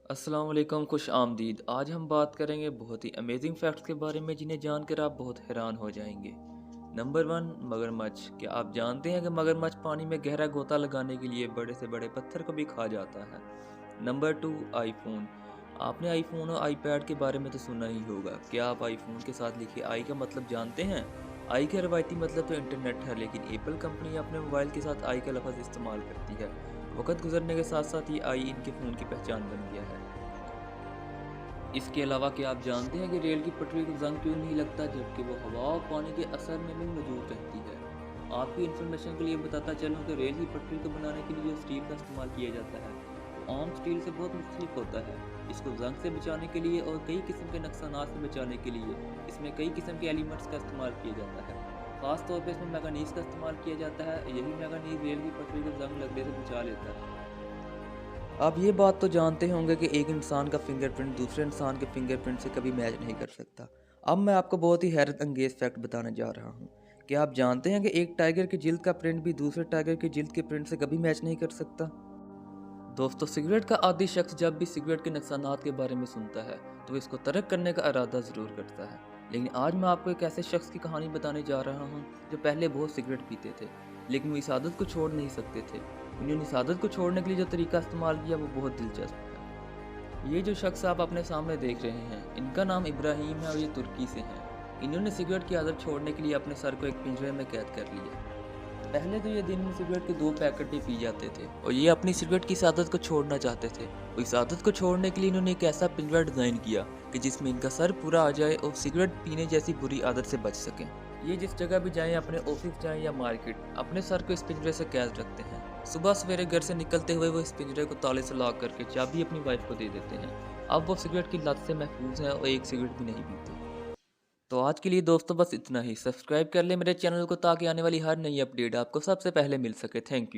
अस्सलाम वालेकुम, खुश आमदीद। आज हम बात करेंगे बहुत ही अमेजिंग फैक्ट्स के बारे में जिन्हें जानकर आप बहुत हैरान हो जाएंगे। नंबर वन, मगरमच्छ। क्या आप जानते हैं कि मगरमच्छ पानी में गहरा गोता लगाने के लिए बड़े से बड़े पत्थर को भी खा जाता है। Number two, iPhone. आपने आईफोन और आईपैड के बारे में तो सुना ही होगा। क्या आप आईफोन के साथ लिखे आई का मतलब जानते हैं? आई का रवायती मतलब तो इंटरनेट है, लेकिन एप्पल कंपनी अपने मोबाइल के साथ आई का लफ्ज़ इस्तेमाल करती है। वक्त गुजरने के साथ साथ ये आई इनके फ़ोन की पहचान बन गया है। इसके अलावा क्या आप जानते हैं कि रेल की पटरी को जंग क्यों नहीं लगता, जबकि वो हवा और पानी के असर में भी मौजूद रहती है? आपकी इन्फॉर्मेशन के लिए बताता चलूँ कि रेल की पटरी को बनाने के लिए जो स्टील का इस्तेमाल किया जाता है, वो आम स्टील से बहुत मुख्तलिफ होता है। इसको जंग से बचाने के लिए और कई किस्म के नुकसानात से बचाने के लिए इसमें कई किस्म के एलिमेंट्स का इस्तेमाल किया जाता है। ख़ास तौर पर इसमें मैंगनीज़ का इस्तेमाल किया जाता है। यही मैंगनीज़ रेल की पटरी को जंग लगने से बचा लेता है। आप ये बात तो जानते होंगे कि एक इंसान का फिंगरप्रिंट दूसरे इंसान के फिंगरप्रिंट से कभी मैच नहीं कर सकता। अब मैं आपको बहुत ही हैरत अंगेज फैक्ट बताने जा रहा हूँ। क्या आप जानते हैं कि एक टाइगर की जिल्द का प्रिंट भी दूसरे टाइगर की जिल्द के प्रिंट से कभी मैच नहीं कर सकता? दोस्तों, सिगरेट का आदी शख्स जब भी सिगरेट के नुकसानात के बारे में सुनता है तो इसको तर्क करने का इरादा ज़रूर करता है। लेकिन आज मैं आपको एक ऐसे शख्स की कहानी बताने जा रहा हूँ जो पहले बहुत सिगरेट पीते थे, लेकिन वो इस आदत को छोड़ नहीं सकते थे। उन्होंने इस आदत को छोड़ने के लिए जो तरीका इस्तेमाल किया वो बहुत दिलचस्प है। ये जो शख्स आप अपने सामने देख रहे हैं, इनका नाम इब्राहिम है और ये तुर्की से हैं। इन्होंने सिगरेट की आदत छोड़ने के लिए अपने सर को एक पिंजरे में कैद कर लिया। पहले तो ये दिन में सिगरेट के 2 पैकेट ही पी जाते थे और ये अपनी सिगरेट की इस आदत को छोड़ना चाहते थे। और इस आदत को छोड़ने के लिए इन्होंने एक ऐसा पिंजरा डिज़ाइन किया कि जिसमें इनका सर पूरा आ जाए और सिगरेट पीने जैसी बुरी आदत से बच सकें। ये जिस जगह भी जाएं, अपने ऑफिस जाएं या मार्केट, अपने सर को इस पिंजरे से कैद रखते हैं। सुबह सवेरे घर से निकलते हुए वो इस पिंजरे को ताले से लॉक करके चाबी अपनी वाइफ को दे देते हैं। अब वो सिगरेट की लत से महफूज हैं और एक सिगरेट भी नहीं पीते। तो आज के लिए दोस्तों बस इतना ही। सब्सक्राइब कर लें मेरे चैनल को ताकि आने वाली हर नई अपडेट आपको सबसे पहले मिल सके। Thank you.